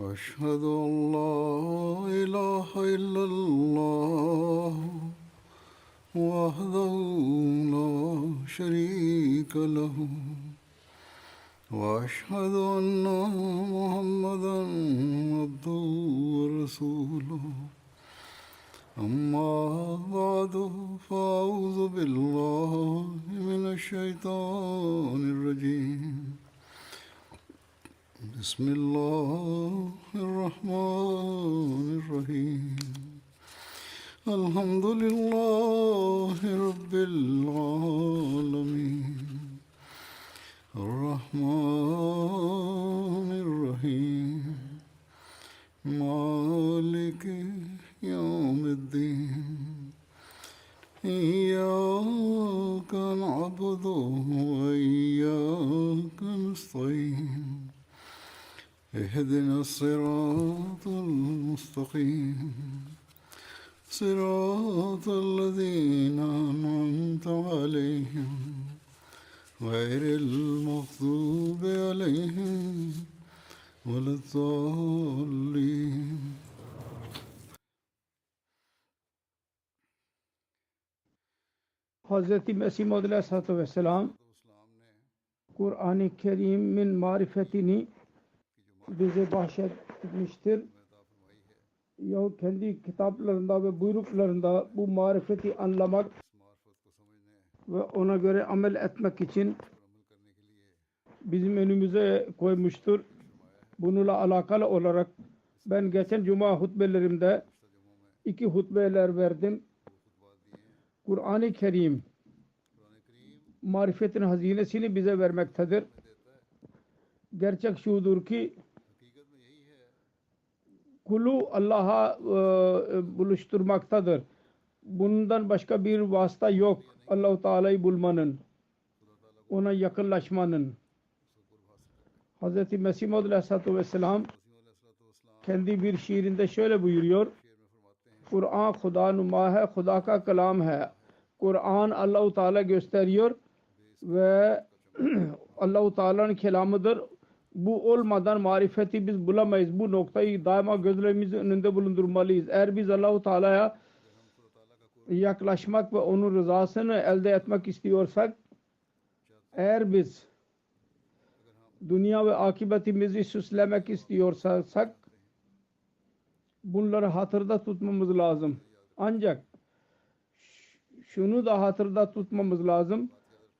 أشهد أن لا إله إلا الله وحده لا شريك له وأشهد أن محمدا عبده ورسوله أما بعد فأعوذ بالله من الشيطان الرجيم بسم الله الرحمن الرحيم الحمد لله رب العالمين الرحمن الرحيم مالك يوم الدين إياك نعبد وإياك نستعين اهدنا الصراط المستقيم صراط الذين أنعمت عليهم غير المغضوب عليهم ولا الضالين. Hazreti Mesih Maud Aleyhisselatü Vesselam Kur'an-ı Kerim'in marifetini bize bahşetmiştir. Ya kendi kitaplarında ve buyruklarında bu marifeti anlamak ve ona göre amel etmek için bizim önümüze koymuştur. Bununla alakalı olarak ben geçen cuma hutbelerimde 2 hutbeler verdim. Kur'an-ı Kerim marifetin hazinesini bize vermektedir. Gerçek şudur ki kulu Allah'a buluşturmaktadır. Bundan başka bir vasıta yok. Allah-u Teala'yı bulmanın, ona yakınlaşmanın. Hz. Mesih Maud Aleyhisselatü Vesselam kendi bir şiirinde şöyle buyuruyor. Kur'an Khuda numa hai, Khuda ka kalam hai. Kur'an Allah-u Teala gösteriyor ve Allah-u Teala'nın kelamıdır. Bu olmadan marifeti biz bulamayız. Bu noktayı daima gözlerimizin önünde bulundurmalıyız. Eğer biz Allah-u Teala'ya yaklaşmak ve onun rızasını elde etmek istiyorsak, eğer biz dünya ve akıbetimizi süslemek istiyorsak bunları hatırda tutmamız lazım. Ancak şunu da hatırda tutmamız lazım.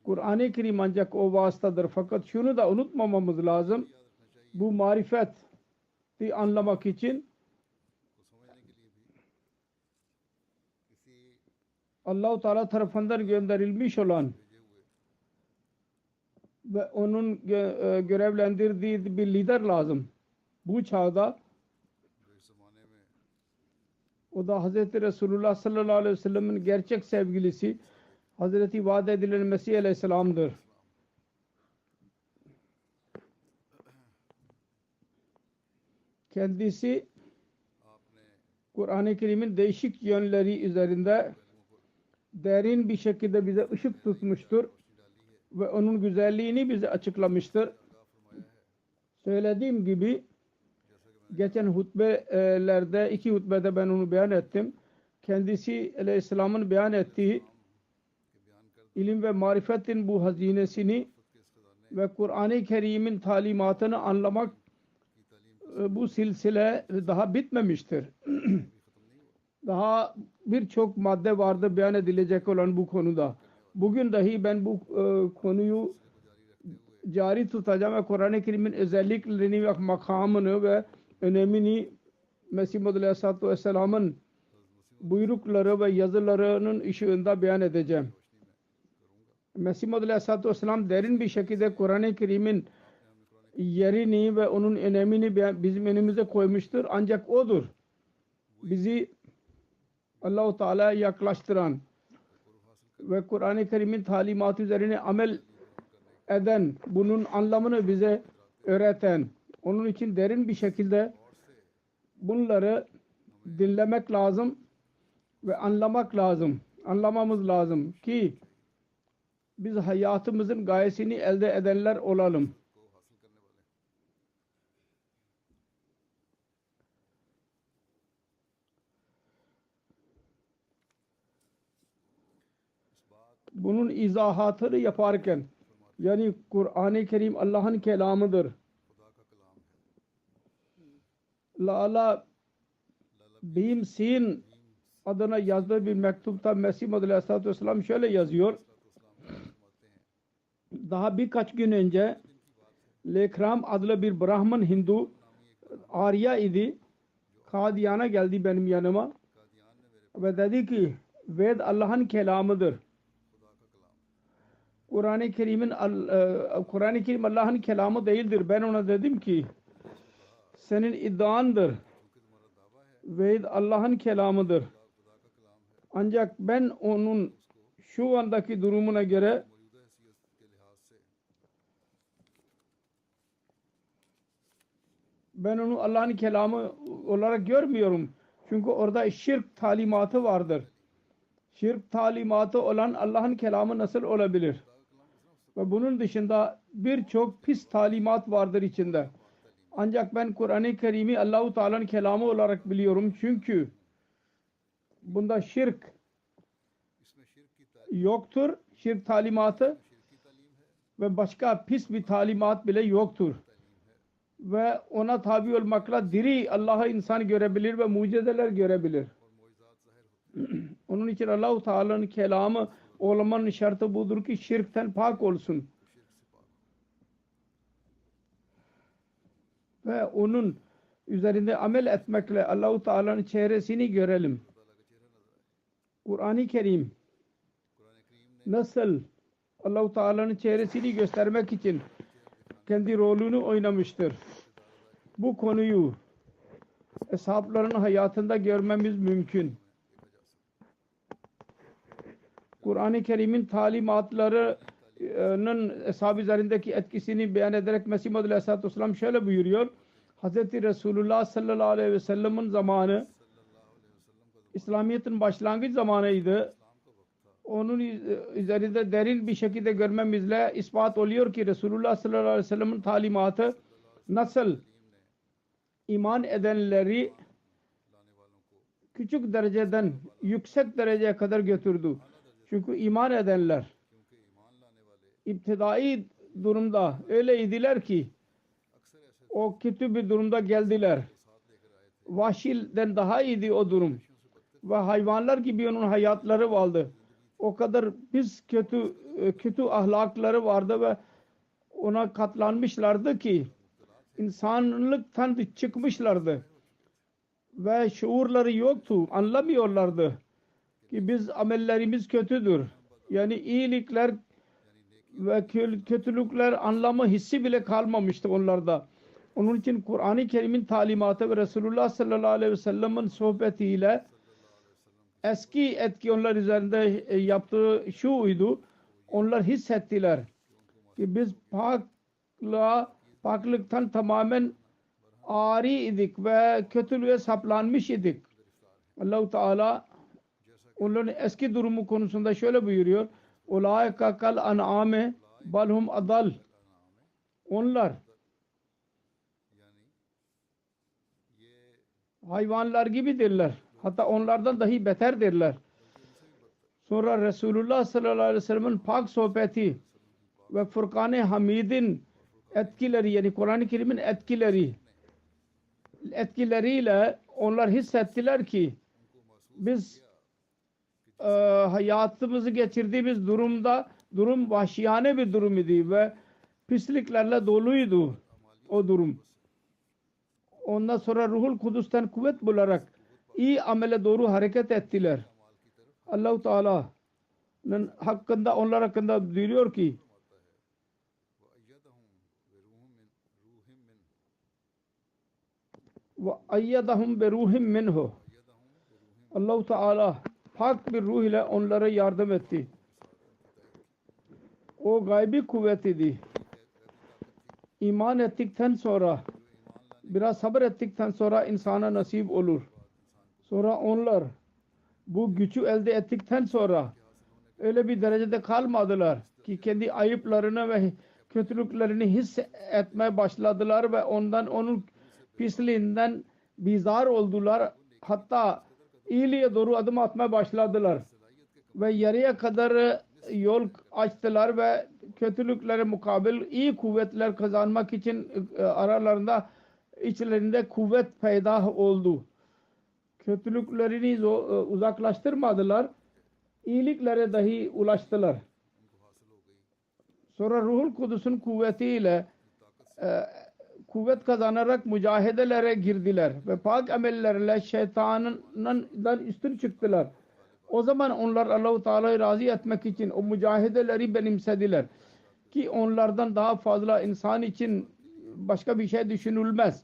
Kur'an-ı Kerim ancak o vasıtadır. Fakat şunu da unutmamamız lazım. Bu marifeti anlamak için Allah-u Teala tarafından gönderilmiş olan ve onun görevlendirdiği bir lider lazım. Bu çağda o da Hz. Resulullah sallallahu aleyhi ve sellem'in gerçek sevgilisi Hazreti vaat edilen Mesih Aleyhisselam'dır. Kendisi Kur'an-ı Kerim'in değişik yönleri üzerinde derin bir şekilde bize ışık tutmuştur ve onun güzelliğini bize açıklamıştır. Söylediğim gibi geçen hutbelerde 2 hutbede ben onu beyan ettim. Kendisi Aleyhisselam'ın beyan ettiği ilim ve marifetin bu hazinesini ve Kur'an-ı Kerim'in talimatını anlamak, bu silsile daha bitmemiştir. Daha birçok madde vardı beyan edilecek olan bu konuda. Bugün dahi ben bu konuyu cari tutacağım ve Kur'an-ı Kerim'in özelliklerini ve makamını ve önemini Mesih Maud Aleyhisselatü Vesselam'ın buyrukları ve yazılarının ışığında beyan edeceğim. Mesih Maud Aleyhisselatü Vesselam derin bir şekilde Kur'an-ı Kerim'in yerini ve onun önemini bizim önümüze koymuştur. Ancak odur bizi Allah-u Teala'ya yaklaştıran ve Kur'an-ı Kerim'in talimatı üzerine amel eden, bunun anlamını bize öğreten. Onun için derin bir şekilde bunları dinlemek lazım ve anlamak lazım. Anlamamız lazım ki biz hayatımızın gayesini elde edenler olalım. bunun izahatını yaparken yani Kur'an-ı Kerim Allah'ın kelamıdır. Lala Bim Sin adına yazdığı bir mektupta Mesih Muhammed Aleyhisselatü Vesselam şöyle yazıyor. Daha birkaç gün önce Lekram adlı bir Brahman Hindu Arya idi. Kadiyana geldi benim yanıma ve dedi ki Ved Allah'ın kelamıdır. Kur'an-ı Kerim Allah'ın kelamı değildir. Ben ona dedim ki senin iddiandır. Ved Allah'ın kelamıdır. Ancak ben onun şu andaki durumuna göre ben onu Allah'ın kelamı olarak görmüyorum. Çünkü orada şirk talimatı vardır. Şirk talimatı olan Allah'ın kelamı nasıl olabilir? Ve bunun dışında birçok pis talimat vardır içinde. Ancak ben Kur'an-ı Kerim'i Allah-u Teala'nın kelamı olarak biliyorum. Çünkü bunda şirk yoktur. Şirk talimatı ve başka pis bir talimat bile yoktur. Ve ona tabi olmakla diri Allah'ı insan görebilir ve mucizeler görebilir. Onun için Allah-u Teala'nın kelamı olmanın şartı budur ki şirkten pak olsun. Ve onun üzerinde amel etmekle Allah-u Teala'nın çehresini görelim. Kur'an-ı Kerim nasıl Allah-u Teala'nın çehresini göstermek için kendi rolünü oynamıştır. Bu konuyu eshapların hayatında görmemiz mümkün. Kur'an-ı Kerim'in talimatlarının eshab üzerindeki etkisini beyan ederek Mesih Muhammed Aleyhisselatü Vesselam şöyle buyuruyor. Hz. Resulullah sallallahu aleyhi ve sellem'in zamanı İslamiyet'in başlangıç zamanıydı. Onun üzerinde derin bir şekilde görmemizle ispat oluyor ki Resulullah sallallahu aleyhi ve sellem'in talimatı nasıl iman edenleri küçük dereceden yüksek dereceye kadar götürdü. Çünkü iman edenler iptidai durumda öyleydiler ki o kötü bir durumda geldiler. Vahşiden daha iyiydi o durum. Ve hayvanlar gibi onun hayatları vardı. O kadar biz kötü ahlakları vardı ve ona katlanmışlardı ki insanlıktan çıkmışlardı. Ve şuurları yoktu. Anlamıyorlardı ki biz amellerimiz kötüdür. Yani iyilikler ve kötülükler anlamı hissi bile kalmamıştı onlarda. Onun için Kur'an-ı Kerim'in talimatı ve Resulullah sallallahu aleyhi ve sellem'in sohbetiyle eski etki onlar üzerinde yaptığı şuydu. Onlar hissettiler ki biz paklıktan tamamen ari idik ve kötülüğe saplanmış idik. Allah-u Teala onların eski durumu konusunda şöyle buyuruyor. Ulaika kal an'ame balhum adal. Onlar hayvanlar gibidirler. Hatta onlardan dahi beterdirler. Sonra Resulullah sallallahu aleyhi ve sellem'in pak sohbeti ve Furkan-ı Hamid'in etkileri yani Kur'an-ı Kerim'in etkileriyle onlar hissettiler ki biz hayatımızı geçirdiğimiz durum vahşiyane bir durum idi ve pisliklerle doluydu o durum. Ondan sonra Ruhul Kudüs'ten kuvvet bularak iyi amele doğru hareket ettiler. Allah-u Teala'nın hakkında onlar hakkında diyor ki ve ayyadahum bi ruhim minhu. Allah-u Teala hak bir ruh ile onlara yardım etti. O gaybi kuvvet idi. İman ettikten sonra biraz sabır ettikten sonra insana nasip olur. Sonra onlar bu gücü elde ettikten sonra öyle bir derecede kalmadılar ki kendi ayıplarını ve kötülüklerini hissetmeye başladılar ve onun pisliğinden bizar oldular. Hatta iyiliğe doğru adım atmaya başladılar. Ve yarıya kadar yol açtılar ve kötülüklere mukabil iyi kuvvetler kazanmak için aralarında içlerinde kuvvet peyda oldu. Kötülüklerini uzaklaştırmadılar. İyiliklere dahi ulaştılar. Sonra Ruhul Kudüs'ün kuvvetiyle kuvvet kazanarak mücahedelere girdiler ve pak amellerle şeytandan üstün çıktılar. O zaman onlar Allah-u Teala'yı razı etmek için o mücahedeleri benimsediler ki onlardan daha fazla insan için başka bir şey düşünülmez.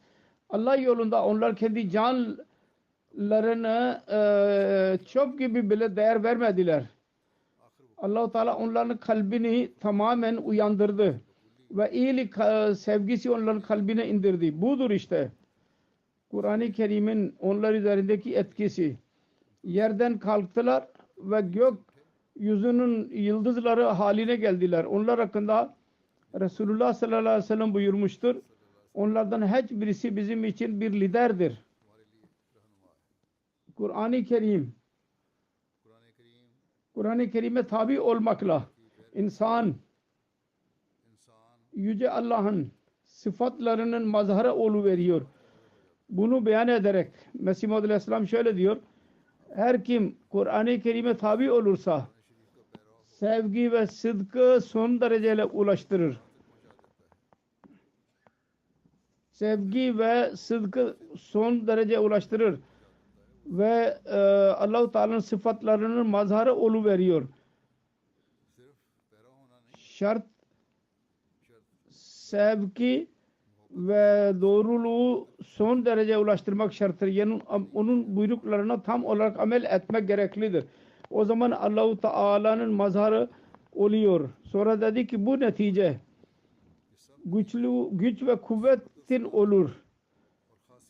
Allah yolunda onlar kendi canlarını çöp gibi bile değer vermediler. Allah-u Teala onların kalbini tamamen uyandırdı ve iyilik sevgisi onların kalbine indirdi. Budur işte Kur'an-ı Kerim'in onlar üzerindeki etkisi. Yerden kalktılar ve gök yüzünün yıldızları haline geldiler. Onlar hakkında Resulullah sallallahu aleyhi ve sellem buyurmuştur. Onlardan hiç birisi bizim için bir liderdir. Kur'an-ı Kerim'e tabi olmakla insan Yüce Allah'ın sıfatlarının mazharı oluveriyor. Bunu beyan ederek Mesih Maud Aleyhisselam şöyle diyor. Her kim Kur'an-ı Kerim'e tabi olursa sevgi ve sıdkı son dereceyle ulaştırır. Sevgi ve sıdkı son derece ulaştırır ve Allah-u Teala'nın sıfatlarının mazharı oluveriyor. Şart sevgi ve doğruluğu son derece ulaştırmak şarttır. Yani onun buyruklarına tam olarak amel etmek gereklidir. O zaman Allah-u Teala'nın mazharı oluyor. Sonra dedi ki bu netice güç ve kuvvetin olur.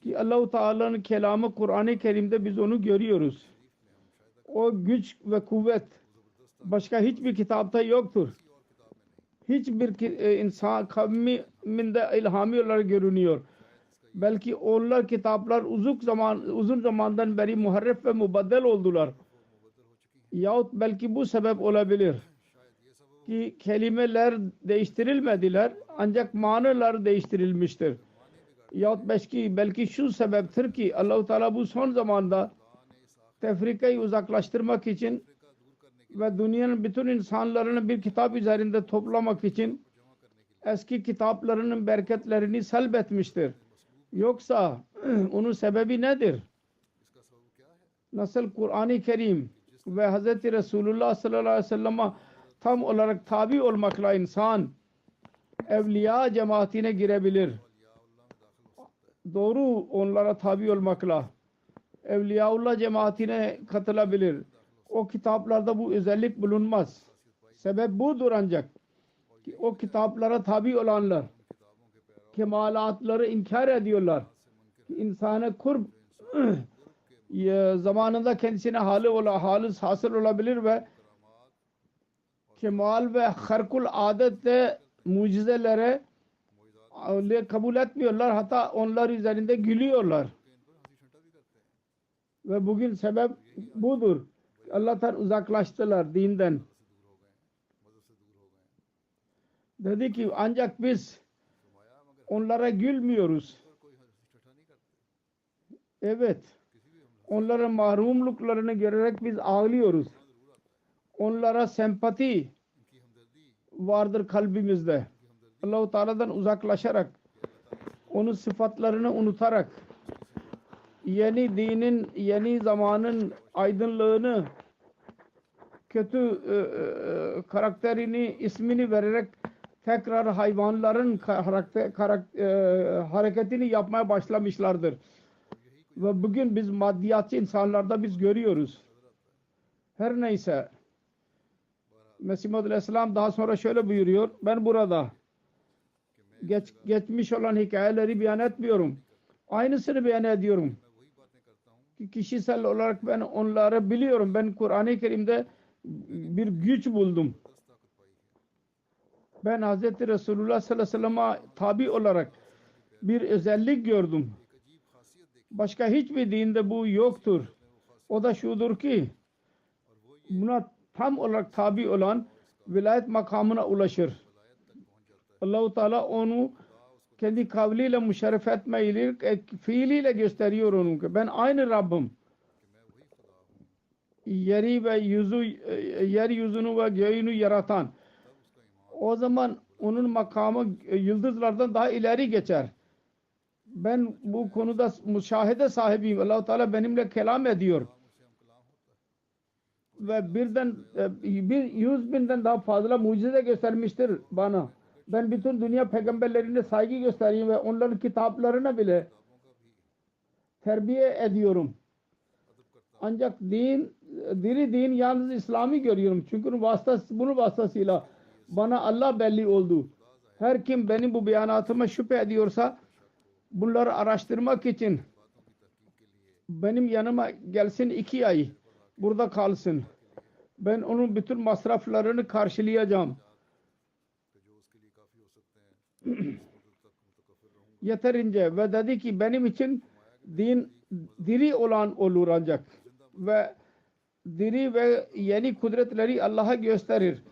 Ki Allah-u Teala'nın kelamı Kur'an-ı Kerim'de biz onu görüyoruz. O güç ve kuvvet başka hiçbir kitapta yoktur. Hiçbir insan kavminde ilhami olarak görünüyor. Belki onlar kitaplar uzun zamandan beri muharref ve mubaddel oldular. Yahut belki bu sebep olabilir ki kelimeler değiştirilmediler ancak manalar değiştirilmiştir. Yahut belki şu sebeptir ki Allah-u Teala bu son zamanda tefrikayı uzaklaştırmak için ve dünyanın bütün insanlarını bir kitap üzerinde toplamak için eski kitaplarının bereketlerini selbetmiştir. Yoksa onun sebebi nedir? Nasıl Kur'an-ı Kerim ve Hz. Resulullah sallallahu aleyhi ve sellem'e tam olarak tabi olmakla insan evliya cemaatine girebilir. Doğru onlara tabi olmakla Evliyaullah cemaatine katılabilir. O kitaplarda bu özellik bulunmaz. Sebep budur ancak ki o kitaplara tabi olanlar kemalatları inkar ediyorlar. İnsana kurb zamanında kendisine halis hasıl olabilir ve kemal ve harkul adette mucizelere kabul etmiyorlar. Hatta onlar üzerinde gülüyorlar. Ve bugün sebep budur. Allah'tan uzaklaştılar dinden. Dedi ki ancak biz onlara gülmüyoruz. Evet. Onların mahrumluklarını görerek biz ağlıyoruz. Onlara sempati vardır kalbimizde. Allah-u Teala'dan uzaklaşarak, onun sıfatlarını unutarak, yeni dinin, yeni zamanın aydınlığını, kötü karakterini, ismini vererek tekrar hayvanların hareketini yapmaya başlamışlardır. Ve bugün biz maddiyatçı insanlarda biz görüyoruz. Her neyse Mesih Maud Aleyhisselam daha sonra şöyle buyuruyor. Ben burada geçmiş olan hikayeleri beyan etmiyorum. Aynısını beyan ediyorum. Kişisel olarak ben onları biliyorum. Ben Kur'an-ı Kerim'de bir güç buldum. Ben Hz. Resulullah sallallahu aleyhi ve sellem'e tabi olarak bir özellik gördüm. Başka hiçbir dinde bu yoktur. O da şudur ki buna tam olarak tabi olan vilayet makamına ulaşır. Allah-u Teala onu kendi kavliyle müşerref etmeyle, fiiliyle gösteriyor onu ki ben aynı Rabbim. Yeri ve yeryüzünü ve göğünü yaratan. O zaman onun makamı yıldızlardan daha ileri geçer. Ben bu konuda müşahede sahibiyim. Allah-u Teala benimle kelam ediyor. Ve birden 100.000'den daha fazla mucize göstermiştir bana. Ben bütün dünya peygamberlerine saygı göstereyim ve onların kitaplarına bile terbiye ediyorum. Ancak diri din yalnız İslam'ı görüyorum. Çünkü bunun vasıtasıyla bana Allah belli oldu. Her kim benim bu beyanatıma şüphe ediyorsa bunları araştırmak için benim yanıma gelsin 2 ay. Burada kalsın. Ben onun bütün masraflarını karşılayacağım. Yeterince ve dedi ki benim için din diri olan olur ancak ve diri ve yeni kudretleri Allah'a gösterir.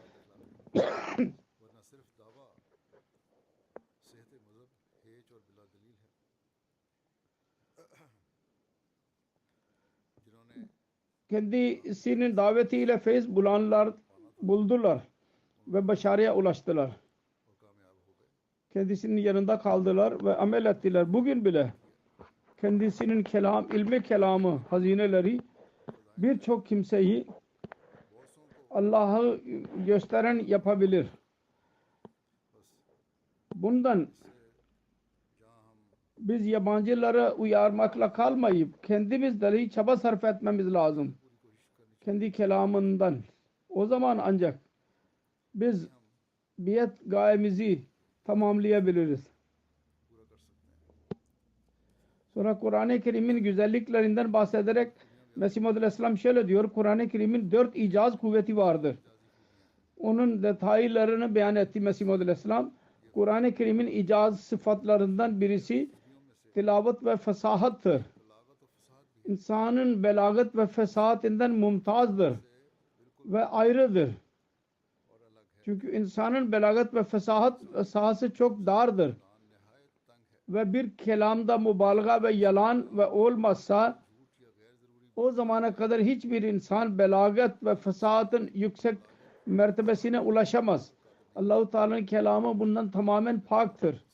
Kendisinin davetiyle feyz bulanlar buldular ve başarıya ulaştılar. Kendisinin yanında kaldılar ve amel ettiler. Bugün bile kendisinin ilmi kelamı, hazineleri birçok kimseyi Allah'ı gösteren yapabilir. Bundan biz yabancılara uyarmakla kalmayıp kendimiz dahi çaba sarf etmemiz lazım. Kendi kelamından. O zaman ancak biz biyet gayemizi tamamlayabiliriz. Sonra Kur'an-ı Kerim'in güzelliklerinden bahsederek Mesih Muhammed Aleyhisselam şöyle diyor. Kur'an-ı Kerim'in 4 icaz kuvveti vardır. Onun detaylarını beyan etti Mesih Muhammed Aleyhisselam. Kur'an-ı Kerim'in icaz sıfatlarından birisi tilavet ve fesahattır. İnsanın belagat ve fesahatinden mumtazdır ve ayrıdır. Çünkü insanın belagat ve fesahat sahası çok dardır. Ve bir kelamda mübalağa ve yalan ve olmazsa o zamana kadar hiçbir insan belagat ve fesahatın yüksek mertebesine ulaşamaz. Allah-u Teala'nın kelamı bundan tamamen paktır.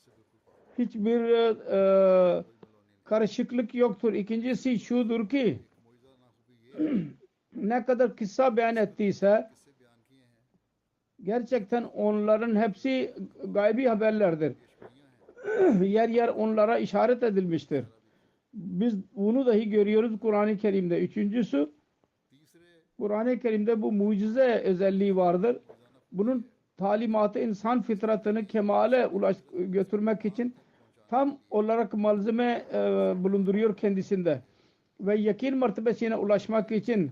Hiçbir karışıklık yoktur. İkincisi şudur ki ne kadar kıssa beyan ettiyse gerçekten onların hepsi gaybi haberlerdir. Yer yer onlara işaret edilmiştir. Biz bunu dahi görüyoruz Kur'an-ı Kerim'de. Üçüncüsü Kur'an-ı Kerim'de bu mucize özelliği vardır. Bunun talimatı insan fıtratını kemale götürmek için tam olarak malzeme bulunduruyor kendisinde. Ve yakin mertebesine ulaşmak için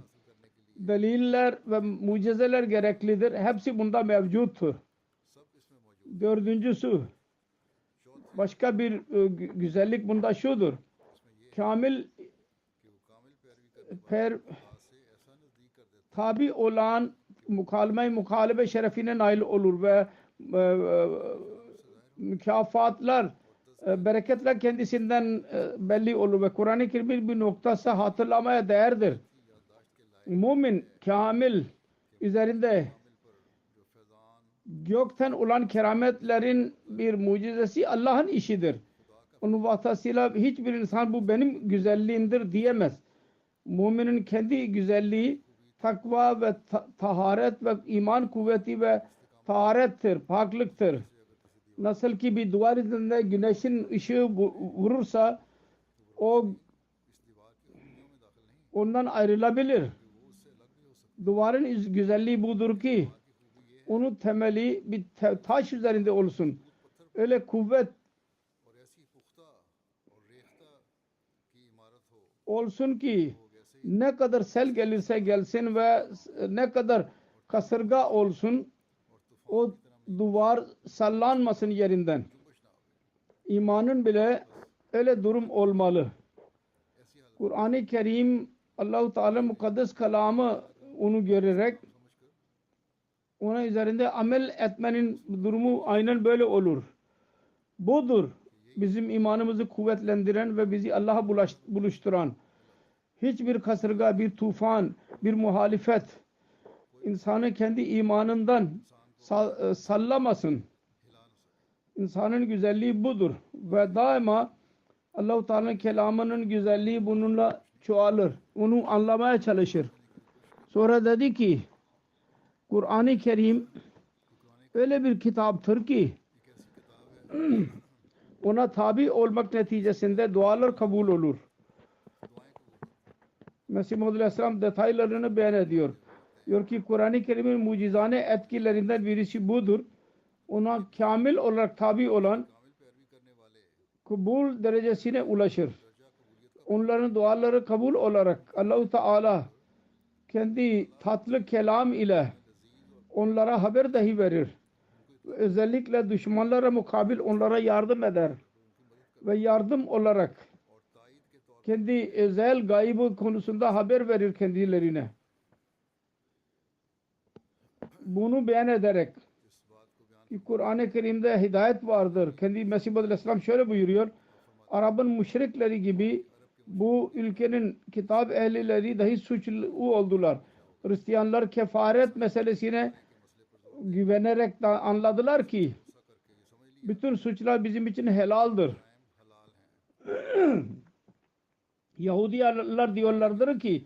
deliller ve mucizeler gereklidir. Hepsi bunda mevcuttur. Dördüncüsü başka bir güzellik bunda şudur. Kamil tabi olan mukalebe şerefine nail olur ve mükafatlar bereketler kendisinden belli olur ve Kur'an-ı Kerim'in bir noktası hatırlamaya değerdir. Mümin kamil üzerinde gökten olan kerametlerin bir mucizesi Allah'ın işidir. Onun vasıtasıyla hiçbir insan bu benim güzelliğimdir diyemez. Müminin kendi güzelliği takva ve taharet ve iman kuvveti ve taharettir, paklıktır. Nasıl ki bir duvar üzerinde güneşin ışığı vurursa o ondan ayrılabilir. Duvarın güzelliği budur ki onun temeli bir taş üzerinde olsun. Öyle kuvvet olsun ki ne kadar sel gelirse gelsin ve ne kadar kasırga olsun o duvar sallanmasın yerinden. İmanın bile öyle durum olmalı. Kur'an-ı Kerim Allah-u Teala mukaddes kelamı onu görerek Ona üzerinde amel etmenin durumu aynen böyle olur. Budur bizim imanımızı kuvvetlendiren ve bizi Allah'a buluşturan. Hiçbir kasırga, bir tufan, bir muhalefet insanı kendi imanından sallamasın. İnsanın güzelliği budur ve daima Allah-u Teala'nın kelamının güzelliği bununla çoğalır. Onu anlamaya çalışır. Sonra dedi ki Kur'an-ı Kerim öyle bir kitaptır ki ona tabi olmak neticesinde dualar kabul olur. Mesih Muhammed Aleyhisselam detaylarını beyan ediyor. Diyor ki Kur'an-ı Kerim'in mucizane etkilerinden birisi budur. Ona kamil olarak tabi olan kabul derecesine ulaşır. Onların duaları kabul olarak Allah-u Teala kendi tatlı kelam ile onlara haber dahi verir. Özellikle düşmanlara mukabil onlara yardım eder. Ve yardım olarak kendi özel gaybı konusunda haber verir kendilerine. Bunu beyan ederek ki Kur'an-ı Kerim'de hidayet vardır. Kendi Mesih Aleyhisselam şöyle buyuruyor. Arap'ın müşrikleri gibi bu ülkenin kitap ehlileri dahi suçlu oldular. Hristiyanlar kefaret meselesine güvenerek de anladılar ki bütün suçlar bizim için helaldir. Yahudiler diyorlardır ki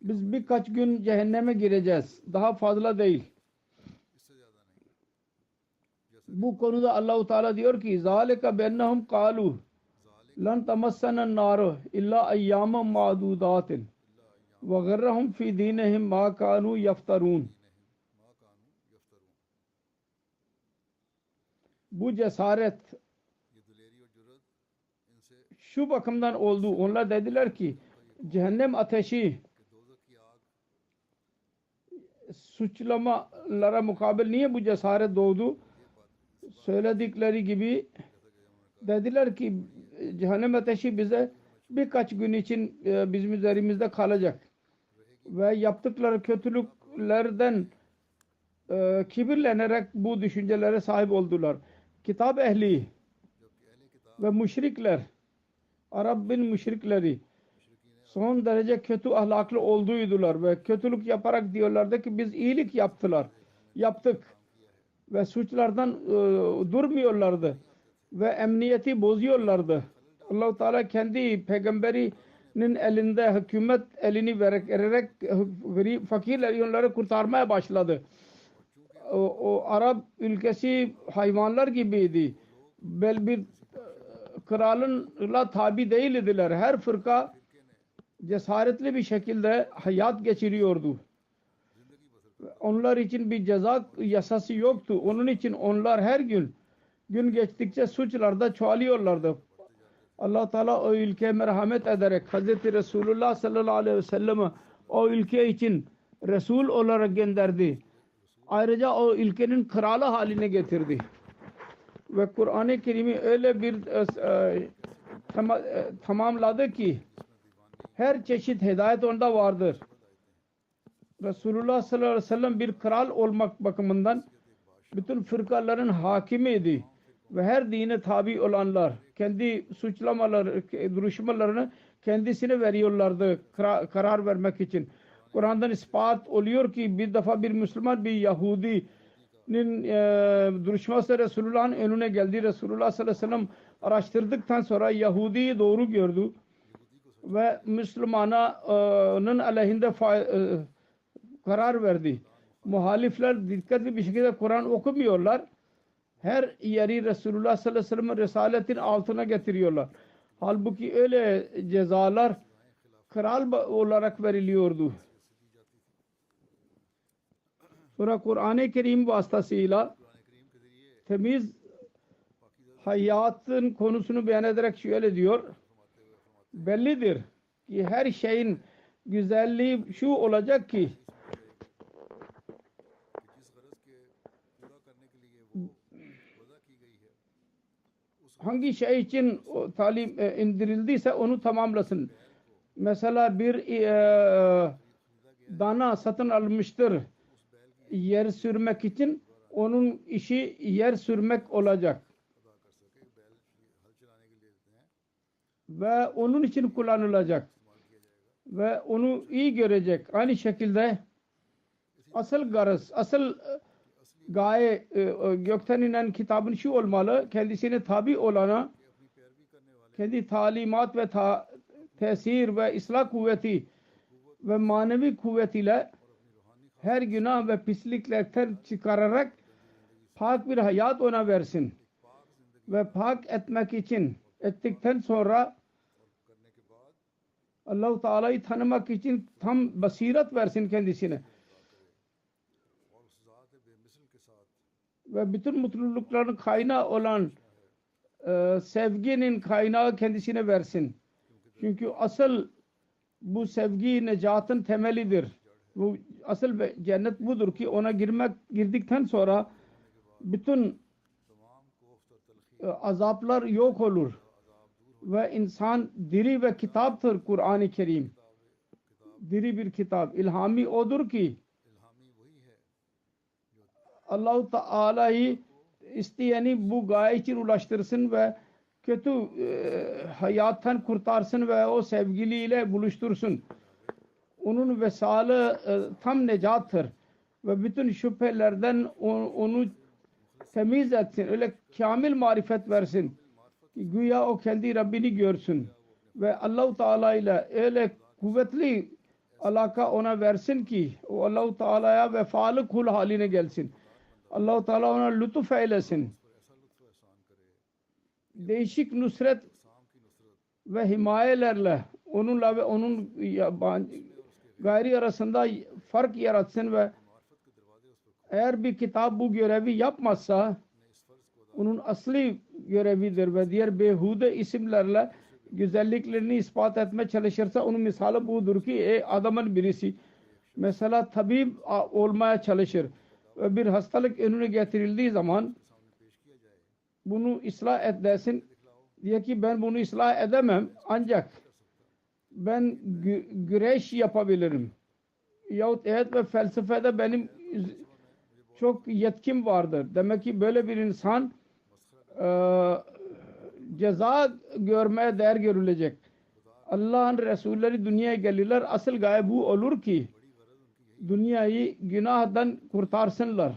biz birkaç gün cehenneme gireceğiz. Daha fazla değil. Bu konuda Allah-u Teala diyor ki zalika bennahum qalu lan tamassana naru illa ayyaman ma'dudatin ve garrahum fi dinihim ma kanu yaftarun. Bu cesaret şu bakımdan oldu. Onlar dediler ki cehennem ateşi suçlamalara mukabil niye bu cesaret doğdu? Söyledikleri gibi dediler ki cehennem ateşi bize birkaç gün için bizim üzerimizde kalacak. Ve yaptıkları kötülüklerden kibirlenerek bu düşüncelere sahip oldular. Kitap ehli ve müşrikler, Arap'ın müşrikleri son derece kötü ahlaklı olduğuydular ve kötülük yaparak diyorlardı ki biz iyilik yaptık ve suçlardan durmuyorlardı ve emniyeti bozuyorlardı. Allah-u Teala kendi peygamberinin elinde hükümet elini vererek fakirleri onları kurtarmaya başladı. O Arap ülkesi hayvanlar gibiydi. Bir kralınla tabi değildiler. Her fırka cesaretli bir şekilde hayat geçiriyordu. Onlar için bir ceza yasası yoktu. Onun için onlar her gün geçtikçe suçlarda çoğalıyorlardı. Allah Teala o ülkeye merhamet ederek Hazreti Resulullah sallallahu aleyhi ve sellem'i o ülke için Resul olarak gönderdi. Ayrıca o ülkenin kralı haline getirdi. Ve Kur'an-ı Kerim'i öyle bir tamamladı ki her çeşit hidayet onda vardır. Resulullah sallallahu aleyhi ve sellem bir kral olmak bakımından bütün fırkaların hakimiydi ve her dine tabi olanlar kendi suçlamaları, duruşmalarını kendisine veriyorlardı karar vermek için. Kur'an'dan ispat oluyor ki bir defa bir Müslüman bir Yahudi'nin duruşması Resulullah'ın önüne geldi. Resulullah sallallahu aleyhi ve sellem araştırdıktan sonra Yahudi'yi doğru gördü ve Müslüman'ın aleyhinde karar verdi. Muhalifler dikkatli bir şekilde Kur'an okumuyorlar. Her yeri Resulullah sallallahu aleyhi ve sellem'in risaletin altına getiriyorlar. Halbuki öyle cezalar kral olarak veriliyordu. Sonra Kur'an-ı Kerim vasıtasıyla temiz hayatın konusunu beyan ederek şöyle diyor. Bellidir ki her şeyin güzelliği şu olacak ki hangi şey için talim indirildiyse onu tamamlasın. Mesela bir dana satın almıştır. yer sürmek için onun işi yer sürmek olacak. Ve onun için kullanılacak. Ve onu iyi görecek. Aynı şekilde asıl garaz, asıl gaye gökten inen kitabın şu olmalı. Kendisine tabi olana kendi talimat ve tesir ve ıslah kuvveti ve manevi kuvvetiyle her günah ve pisliklerden çıkararak pak bir hayat ona versin. Ve pak etmek için ettikten sonra Allah-u Teala'yı tanımak için tam basiret versin kendisine. Ve bütün mutlulukların kaynağı olan sevginin kaynağı kendisine versin. Çünkü asıl bu sevgi necatın temelidir. Bu asıl cennet budur ki ona girdikten sonra bütün azaplar yok olur. Ve insan diri ve kitaptır Kur'an-ı Kerim. Diri bir kitap. İlhami odur ki Allah-u Teala'yı isteyeni bu gaye için ulaştırsın ve kötü hayattan kurtarsın ve o sevgiliyle buluştursun. Onun vesalı tam necattır. Ve bütün şüphelerden onu temiz etsin. Öyle kamil marifet versin. Ki güya o kendi Rabbini görsün. Ve Allah-u Teala ile öyle kuvvetli alaka ona versin ki o Allah-u Teala'ya vefalı kul haline gelsin. Allah-u Teala ona lütuf eylesin. Değişik nusret ve himayelerle onunla ve onun gayri arasında fark yaratsın ve eğer bir kitap bu görevi yapmazsa onun asli görevidir ve diğer behude isimlerle güzelliklerini ispat etmeye çalışırsa onun misali budur ki adamın birisi mesela tabip olmaya çalışır ve bir hastalık önüne getirildiği zaman bunu ıslah et desin diye ki ben bunu ıslah edemem ancak ben güreş yapabilirim yahut evet ve felsefede benim çok yetkim vardır. Demek ki böyle bir insan ceza görmeye değer görülecek. Allah'ın Resulleri dünyaya gelirler. Asıl gaye bu olur ki dünyayı günahdan kurtarsınlar.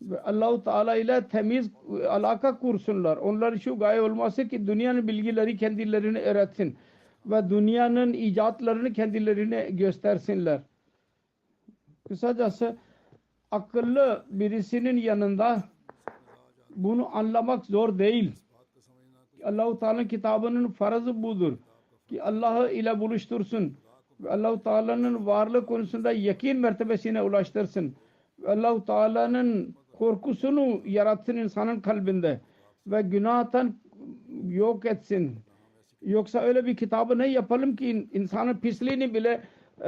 Ve Allah-u Teala ile temiz alaka kursunlar. Onlar şu gaye olması ki dünyanın bilgileri kendilerine öğretsin. Ve dünyanın icatlarını kendilerine göstersinler. Kısacası akıllı birisinin yanında bunu anlamak zor değil. Allah-u Teala'nın kitabının farzı budur. Ki Allah'ı ile buluştursun. Ve Allah-u Teala'nın varlık konusunda yakin mertebesine ulaştırsın. Ve Allah-u Teala'nın korkusunu yaratsın insanın kalbinde. Ve günahtan yok etsin. Yoksa öyle bir kitabı ne yapalım ki insanın pisliğini bile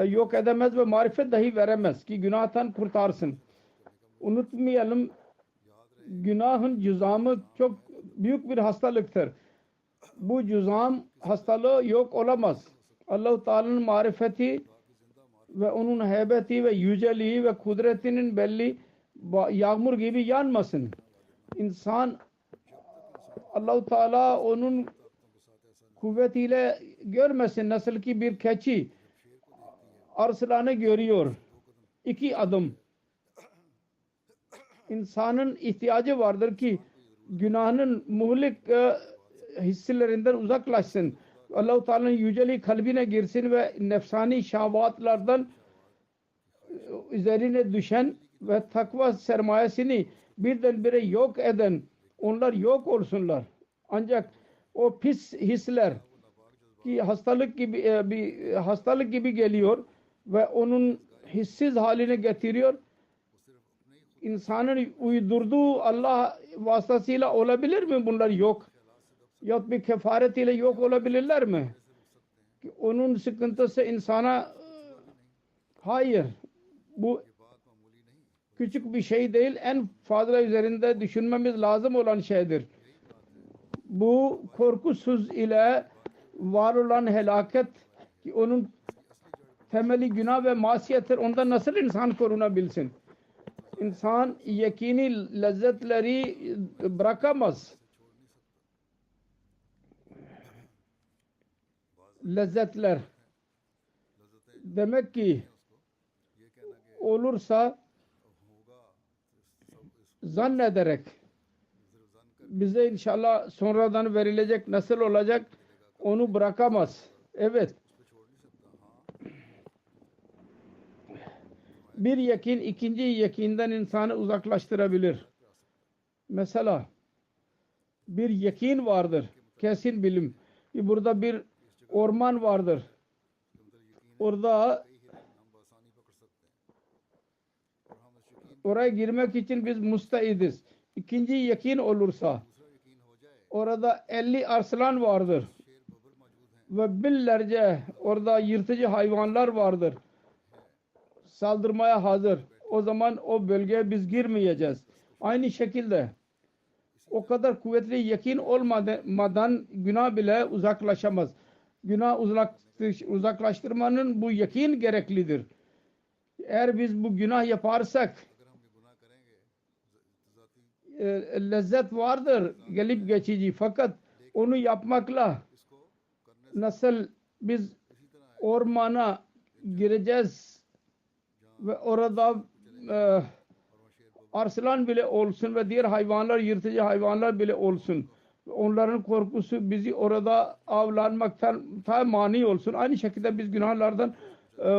yok edemez ve marifet dahi veremez ki günahtan kurtarsın. Unutmayalım günahın cüzamı çok büyük bir hastalıktır. Bu cüzam hastalığı yok olamaz. Allah-u Teala'nın marifeti ve onun heybeti ve yüceliği ve kudretinin belli yağmur gibi yanmasın. İnsan Allah-u Teala onun kuvvetiyle görmesin. Nasıl ki bir keçi arslanı görüyor. 2 adım. İnsanın ihtiyacı vardır ki günahının muhlik hisselerinden uzaklaşsın. Allah-u Teala'nın yüceliği kalbine girsin ve nefsani şahvatlardan üzerine düşen ve takva sermayesini birdenbire yok eden onlar yok olsunlar. Ancak o pis hisler ki hastalık gibi geliyor ve onun hissiz haline getiriyor. İnsanın uydurduğu Allah vasıtasıyla olabilir mi bunlar yok? Yahut bir kefaret ile yok olabilirler mi? Onun sıkıntısı insana hayır. Bu küçük bir şey değil. En fazla üzerinde düşünmemiz lazım olan şeydir. Bu korkusuz ile var olan helaket ki onun temeli günah ve masiyettir. Ondan nasıl insan korunabilsin? İnsan yakini lezzetleri bırakamaz. Lezzetler. Demek ki olursa zannederek bize inşallah sonradan verilecek nasıl olacak onu bırakamaz. Evet. Bir yakin ikinci yakinden insanı uzaklaştırabilir. Mesela bir yakin vardır. Kesin bilim. Burada bir orman vardır. Oraya girmek için biz müstaidiz. İkinci yakin olursa orada 50 arslan vardır. Ve binlerce orada yırtıcı hayvanlar vardır. Saldırmaya hazır. O zaman o bölgeye biz girmeyeceğiz. Aynı şekilde o kadar kuvvetli yakin olmadan günah bile uzaklaşamaz. Günah uzaklaştırmanın bu yakin gereklidir. Eğer biz bu günah yaparsak lezzet vardır gelip geçici, fakat onu yapmakla nasıl biz ormana gireceğiz ve orada arslan bile olsun ve diğer hayvanlar, yırtıcı hayvanlar bile olsun, onların korkusu bizi orada avlanmaktan mani olsun. Aynı şekilde biz günahlardan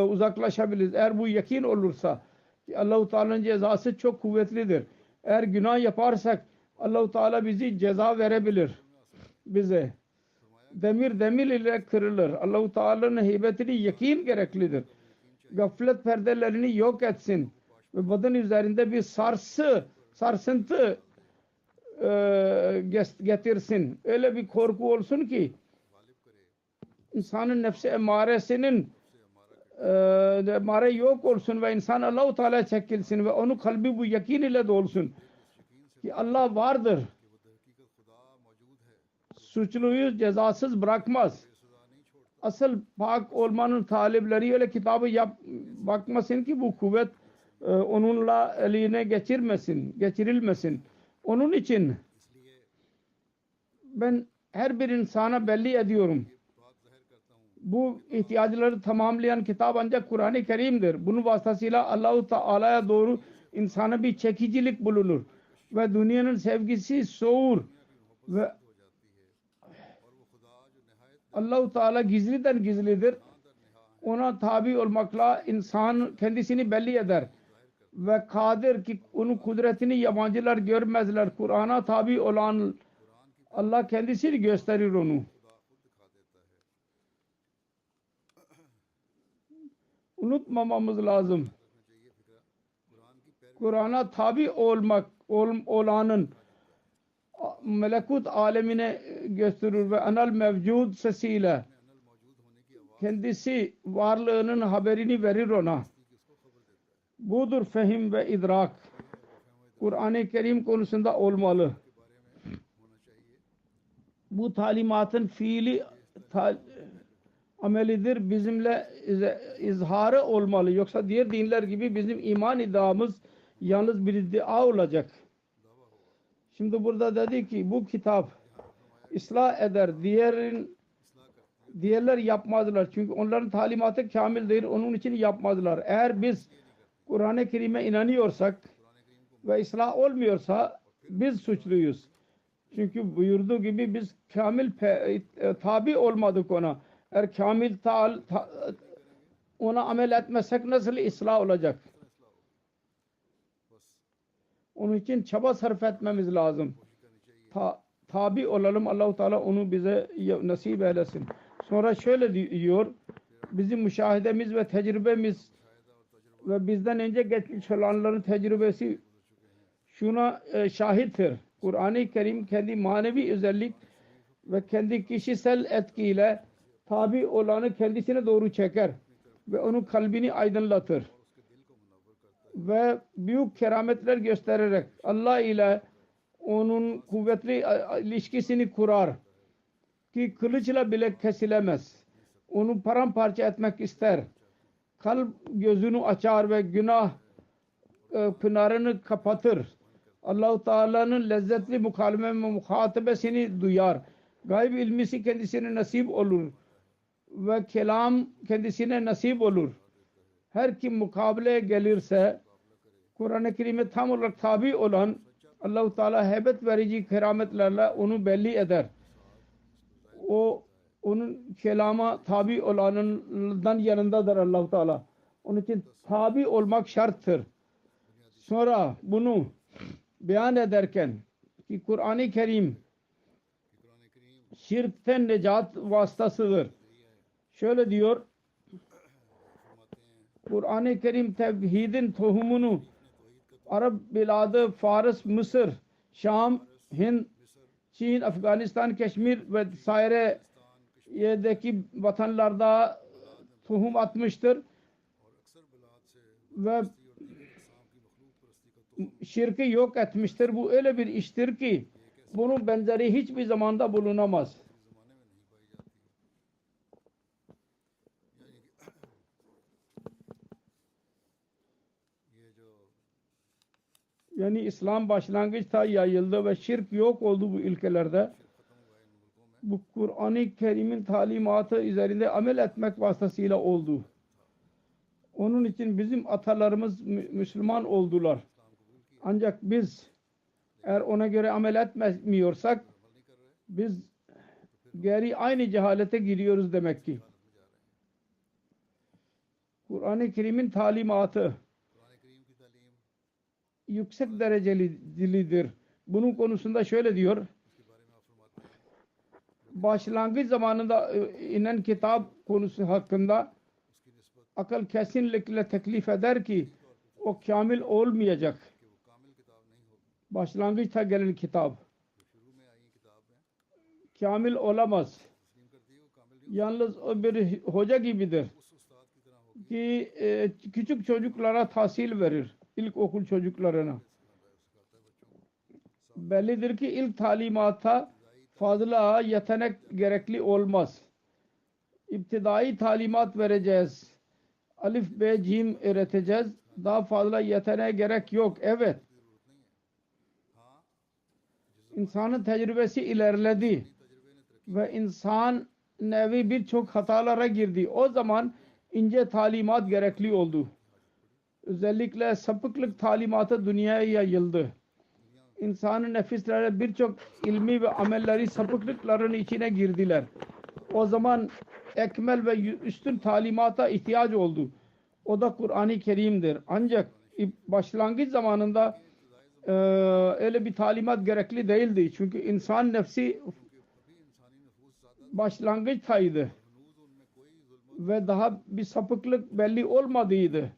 uzaklaşabiliriz. Eğer bu yakin olursa Allah-u Teala'nın cezası çok kuvvetlidir. Eğer günah yaparsak Allah-u Teala bizi ceza verebilir bize. Demir ile kırılır. Allah-u Teala'nın heybetini yakin gereklidir. Gaflet perdelerini yok etsin ve beden üzerinde bir sarsıntı getirsin. Öyle bir korku olsun ki insanın nefsi emaresinin emare yok olsun ve insan Allah-u Teala çekilsin ve onun kalbi bu yakin ile dolsun ki Allah vardır. Suçluyu cezasız bırakmaz. Asıl pak olmanın talipleri öyle kitabı bakmasın ki bu kuvvet onunla eline geçirilmesin. Onun için ben her bir insana belli ediyorum. Bu ihtiyaçları tamamlayan kitap ancak Kur'an-ı Kerim'dir. Bunun vasıtasıyla Allah-u Teala'ya doğru insana bir çekicilik bulunur. Ve dünyanın sevgisi soğur. Ve Allah-u Teala gizliden gizlidir. Ona tabi olmakla insan kendisini belli eder. Ve kadir ki onun kudretini yabancılar görmezler. Kur'an'a tabi olan Allah kendisini gösterir onu. Unutmamamız lazım. Kur'an'a tabi olanın melekut alemine gösterir ve anal mevcud sesiyle kendisi varlığının haberini verir ona. Budur fehim ve idrak. Kur'an-ı Kerim konusunda olmalı. Bu talimatın fiili amelidir. Bizimle izharı olmalı. Yoksa diğer dinler gibi bizim iman iddiamız yalnız bir iddia olacak. Şimdi burada dedi ki bu kitap ıslah eder. Diğerler yapmazlar. Çünkü onların talimatı kamil değil. Onun için yapmazlar. Eğer biz Kur'an-ı Kerim'e inanıyorsak ve ıslah olmuyorsa biz suçluyuz. Çünkü buyurduğu gibi biz kamil tabi olmadık ona. Eğer kamil ona amel etmezsek nasıl ıslah olacak? Onun için çaba sarf etmemiz lazım. Tabi olalım. Allah-u Teala onu bize nasip eylesin. Sonra şöyle diyor. Bizim müşahedemiz ve tecrübemiz ve bizden önce geçmiş olanların tecrübesi şuna şahittir. Kur'an-ı Kerim kendi manevi özellik ve kendi kişisel etkiyle tabi olanı kendisine doğru çeker ve onun kalbini aydınlatır. Ve büyük kerametler göstererek Allah ile onun kuvvetli ilişkisini kurar ki kılıçla bile kesilemez. Onu paramparça etmek ister. Kalp gözünü açar ve günah pınarını kapatır. Allah-u Teala'nın lezzetli mukaleme ve muhatebesini duyar. Gayb ilmisi kendisine nasip olur ve kelam kendisine nasip olur. Her kim mukabileye gelirse Kur'an-ı Kerim'e tam olarak tabi olan Allah-u Teala heybet verici kerametlerle onu belli eder. O onun kelama tabi olanından yanındadır Allah-u Teala. Onun için tabi olmak şarttır. Sonra bunu beyan ederken ki Kur'an-ı Kerim şirkten necat vasıtasıdır. Şöyle diyor, Kur'an-ı Kerim tevhidin tohumunu Arap biladı, Fars, Mısır, Şam, Hind, Çin, Afganistan, Keşmir ve saire yerdeki vatanlarda tohum atmıştır ve şirki yok etmiştir. Bu öyle bir iştir ki bunun benzeri hiçbir zamanda bulunamaz. Yani İslam başlangıçta yayıldı ve şirk yok oldu bu ülkelerde. Bu Kur'an-ı Kerim'in talimatı üzerinde amel etmek vasıtasıyla oldu. Onun için bizim atalarımız Müslüman oldular. Ancak biz eğer ona göre amel etmiyorsak biz geri aynı cehalete giriyoruz demek ki. Kur'an-ı Kerim'in talimatı yüksek derecelidir. Bunun konusunda şöyle diyor. Başlangıç zamanında inen kitap konusu hakkında akıl kesinlikle teklif eder ki o kamil olmayacak. Başlangıçta gelen kitap kamil olamaz. Yalnız o bir hoca gibidir ki küçük çocuklara tahsil verir. İlkokul çocuklarına. Bellidir ki ilk talimata fazla yetenek gerekli olmaz. İptidai talimat vereceğiz. Alif, B, Cim öğreteceğiz. Daha fazla yeteneğe gerek yok. Evet. İnsanın tecrübesi ilerledi ve insan nevi birçok hatalara girdi. O zaman ince talimat gerekli oldu. Özellikle sapıklık talimatı dünyaya yayıldı. İnsanın nefisleri birçok ilmi ve amelleri sapıklıkların içine girdiler. O zaman ekmel ve üstün talimata ihtiyaç oldu. O da Kur'an-ı Kerim'dir. Ancak başlangıç zamanında öyle bir talimat gerekli değildi. Çünkü insan nefsi başlangıçtaydı ve daha bir sapıklık belli olmadıydı.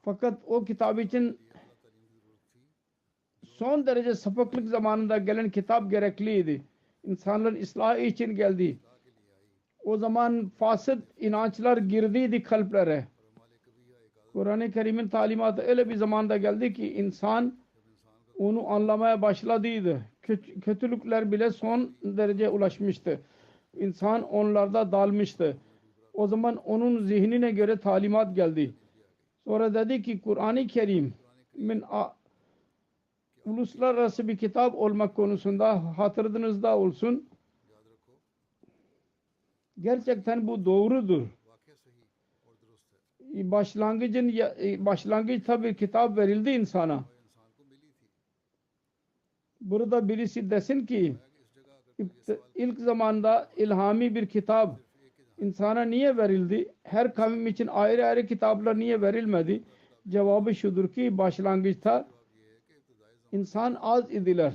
Fakat o kitap için son derece sapıklık zamanında gelen kitap gerekliydi. İnsanların ıslahı için geldi. O zaman fasıt inançlar girdiydi kalplere. Kur'an-ı Kerim'in talimatı öyle bir zamanda geldi ki insan onu anlamaya başladıydı. Kötülükler bile son derece ulaşmıştı. İnsan onlarda dalmıştı. O zaman onun zihnine göre talimat geldi. Sonra dedi ki Kur'an-ı Kerim'in uluslararası bir kitap olmak konusunda hatırınızda olsun. Gerçekten bu doğrudur. Başlangıçta bir kitap verildi insana. Burada birisi desin ki ilk zamanda ilhami bir kitap insana niye verildi? Her kavim için ayrı ayrı kitaplar niye verilmedi? Cevabı şudur ki başlangıçta insan az idiler.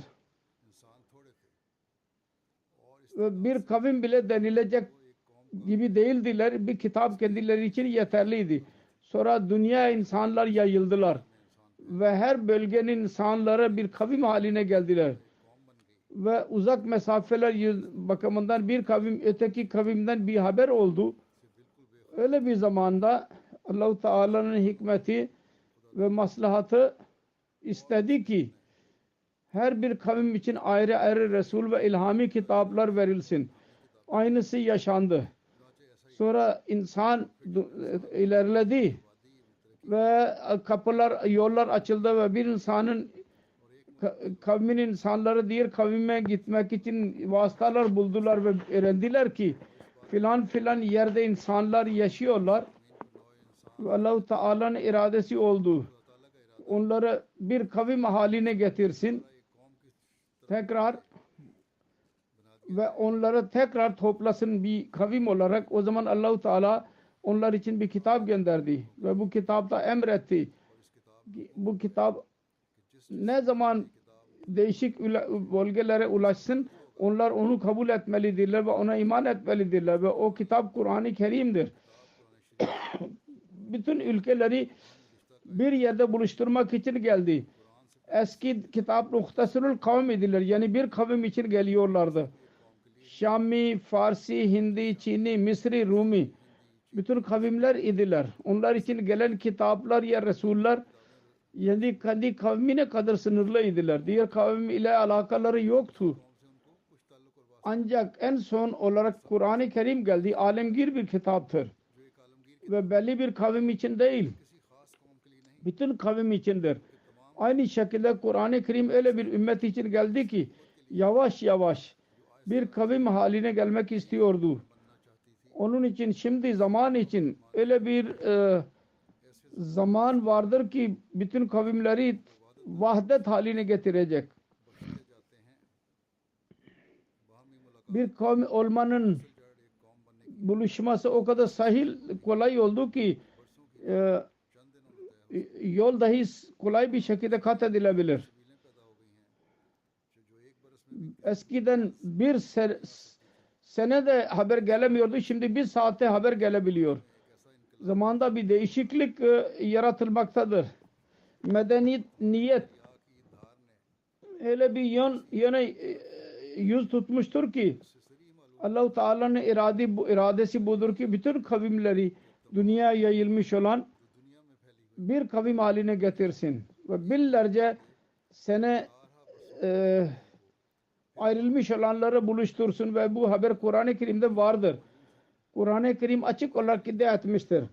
Ve bir kavim bile denilecek gibi değildiler. Bir kitap kendileri için yeterliydi. Sonra dünya insanlar yayıldılar. Ve her bölgenin insanları bir kavim haline geldiler. Ve uzak mesafeler bakımından bir kavim öteki kavimden bir haber oldu. Öyle bir zamanda Allah-u Teala'nın hikmeti ve maslahatı istedi ki her bir kavim için ayrı ayrı Resul ve ilhami kitaplar verilsin. Aynısı yaşandı. Sonra insan ilerledi ve kapılar, yollar açıldı ve bir insanın kavmin insanları diğer kavime gitmek için vasıtalar buldular ve öğrendiler ki filan filan yerde insanlar yaşıyorlar ve Allah-u Teala'nın iradesi oldu. Onları bir kavim haline getirsin tekrar ve onları tekrar toplasın bir kavim olarak. O zaman Allah-u Teala onlar için bir kitap gönderdi ve bu kitapta emretti. Bu kitap ne zaman değişik bölgelere ulaşsın onlar onu kabul etmelidirler ve ona iman etmelidirler ve o kitap Kur'an-ı Kerim'dir. Bütün ülkeleri bir yerde buluşturmak için geldi. Eski kitap Muhtasarul Kavm idiler. Yani bir kavim için geliyorlardı. Şami, Farsi, Hindi, Çini, Misri, Rumi bütün kavimler idiler. Onlar için gelen kitaplar ya Resuller yani kendi kavmine kadar sınırlı idiler. Diğer kavim ile alakaları yoktu. Ancak en son olarak Kur'an-ı Kerim geldi. Alemgir bir kitaptır. Ve belli bir kavim için değil. Bütün kavim içindir. Aynı şekilde Kur'an-ı Kerim öyle bir ümmet için geldi ki yavaş yavaş bir kavim haline gelmek istiyordu. Onun için şimdi zaman için öyle bir zaman vardır ki bütün kavimleri vahdet haline getirecek. Bir kavim olmanın buluşması o kadar kolay oldu ki yol dahi kolay bir şekilde kat edilebilir. Eskiden bir senede haber gelemiyordu. Şimdi bir saate haber gelebiliyor. Zamanda bir değişiklik yaratılmaktadır. Medeniyet öyle bir yöne yüz tutmuştur ki Allah-u Teala'nın iradesi budur ki bütün kavimleri dünyaya yayılmış olan bir kavim haline getirsin. Ve binlerce sene ayrılmış olanları buluştursun ve bu haber Kur'an-ı Kerim'de vardır. Kur'an-ı Kerim açık olarak iddia etmiştir.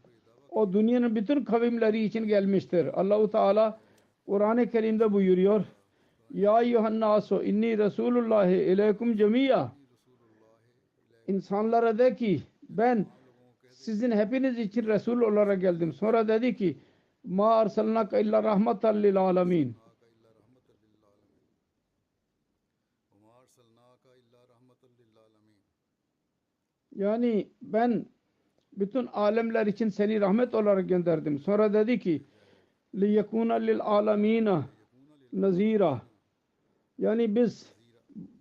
O dünyanın bütün kavimleri için gelmiştir. Allah-u Teala Kur'an-ı Kerim'de buyuruyor. Ya eyyühennâsu inni Resulullahi ileykum cemiyya. İnsanlara de ki ben sizin hepiniz için Resul olarak geldim. Sonra dedi ki ma arsalnaka illa rahmeten lil alemin. Yani ben bütün alemler için seni rahmet olarak gönderdim. Sonra dedi ki liyekuna lil alemina nazira. Yani biz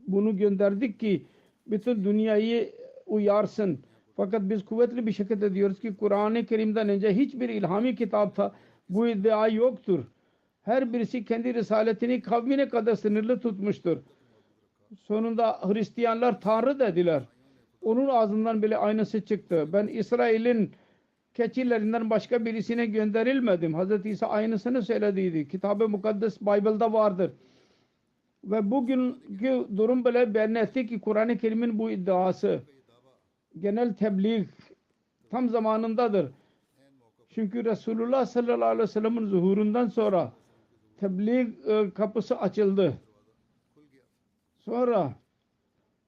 bunu gönderdik ki bütün dünyayı uyarsın. Fakat biz kuvvetli bir şekilde diyoruz ki Kur'an-ı Kerim'den önce hiçbir ilhami kitapta bu iddia yoktur. Her birisi kendi risaletini kavmine kadar sınırlı tutmuştur. Sonunda Hristiyanlar Tanrı dediler. Onun ağzından bile aynısı çıktı. Ben İsrail'in keçilerinden başka birisine gönderilmedim. Hz. İsa aynısını söylediydi. Kitab-ı Mukaddes Bible'da vardır. Ve bugünkü durum bile beyan etti ki Kur'an-ı Kerim'in bu iddiası genel tebliğ tam zamanındadır. Çünkü Resulullah sallallahu aleyhi ve sellem'in zuhurundan sonra tebliğ kapısı açıldı. Sonra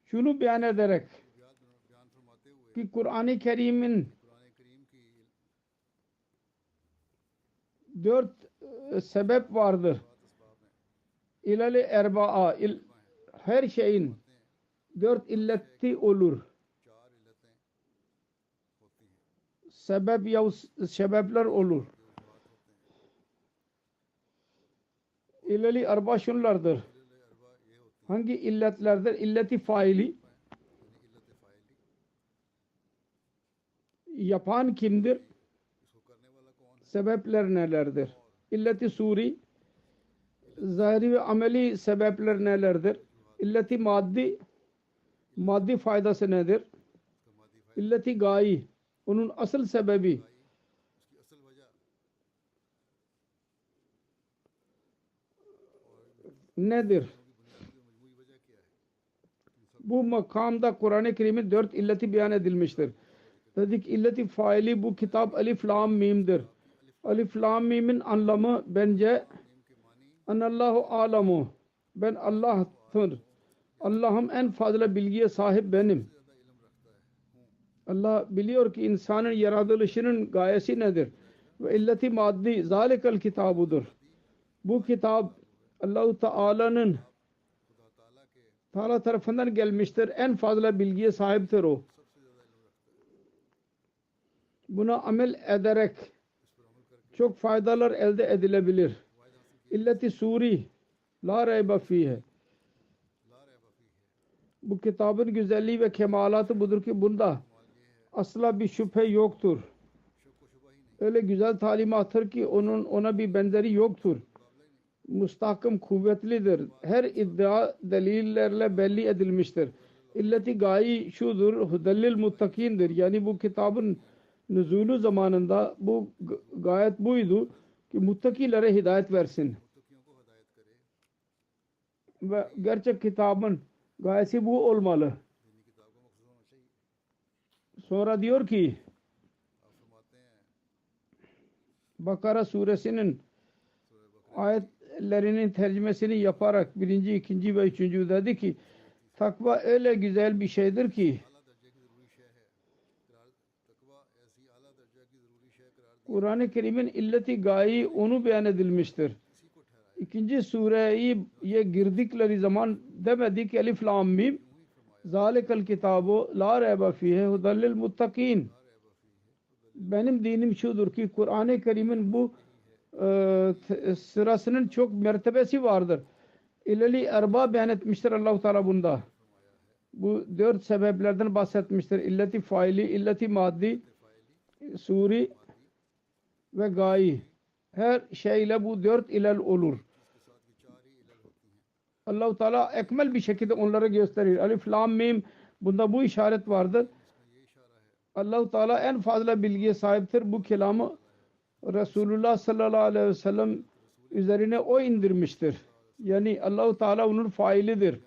şunu beyan ederek ki Kur'an-ı Kerim'in 4 sebep vardır. İlal-i erba'a her şeyin 4 illeti olur. Sebepler olur. İlal-i erba şunlardır. Hangi illetlerdir? İlleti faili. Yapan kimdir? Sebepler nelerdir? İlleti suri. Zahiri ve ameli sebepler nelerdir? İlleti maddi faydası nedir? İlleti gayi, onun asıl sebebi nedir? Bu makamda Kur'an-ı Kerim'in 4 illeti beyan edilmiştir. Dedik illeti faili bu kitap Elif Lam Mim'dir. Alif Lam Mim'in anlamı bence Anallahu alamu. Ben Allah'tır. Allah'ım en fazla bilgiye sahip benim. Allah biliyor ki insanın yaratılışının gayesi nedir? Ve illeti maddi zalikel kitabudur. Bu kitap Allah-u Teala'nın Teala tarafından gelmiştir. En fazla bilgiye sahiptir o. Buna amel ederek çok faydalar elde edilebilir. İlleti suri la reybe fihe. Bu kitabın güzelliği ve kemalatı budur ki bunda asla bir şüphe yoktur. Öyle güzel talimattır ki ona bir benzeri yoktur. Müstahkım kuvvetlidir. Her iddia delillerle belli edilmiştir. İlleti gayi şudur, hudellil muttakindir. Yani bu kitabın nüzulü zamanında bu gayet buydu ki muttakilere hidayet versin. Ve gerçek kitabın gayesi bu olmalı. Sonra diyor ki Bakara suresinin ayetlerinin tercümesini yaparak 1., 2. ve 3. dedi ki takva öyle güzel bir şeydir ki Kur'an-ı Kerim'in illeti gayi onu beyan edilmiştir. 2. sureye girdikleri zaman demedik Elif Lam Mim Zalikel kitabu la reybe fihe hudallil muttakin. Benim dinim şudur ki Kur'an-ı Kerim'in bu sırasının çok mertebesi vardır. İlali erba beyan etmiştir Allah-u Teala bunda. Bu 4 sebeplerden bahsetmiştir. İlleti faili, illeti maddi, suri ve gayi. Her şeyle bu 4 ilal olur. Allah-u Teala ekmel bir şekilde onlara gösterir. Alif Lam Mim bunda bu işaret vardır. Allah-u Teala en fazla bilgiye sahiptir. Bu kelamı Resulullah sallallahu aleyhi ve sellem üzerine o indirmiştir. Yani Allah-u Teala onun failidir.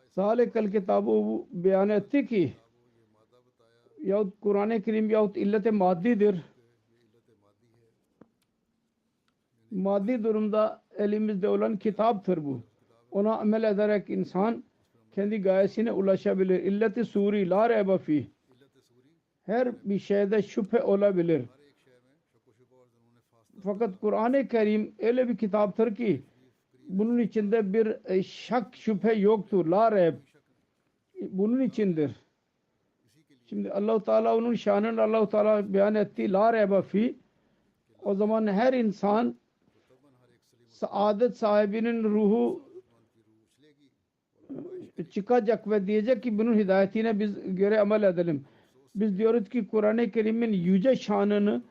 Zalikel kitabı beyan etti ki yahut Kur'an-ı Kerim yahut illet-i maddidir. Maddi durumda elimizde olan kitaptır bu. Ona amel ederek insan kendi gayesine ulaşabilir. İllet-i suri la reybe fih. Her bir şeyde şüphe olabilir. Fakat Kur'an-ı Kerim öyle bir kitaptır ki bunun içinde bir şak şüphe yoktur. La reyb. Bunun içindir. Şimdi Allah-u Teala onun şanını Allah-u Teala beyan etti. La reybe fih. O zaman her insan saadet sahibinin ruhu çıkacak ve diyecek ki bunun hidayetine biz göre amel edelim. Biz diyoruz ki Kur'an-ı Kerim'in yüce şanını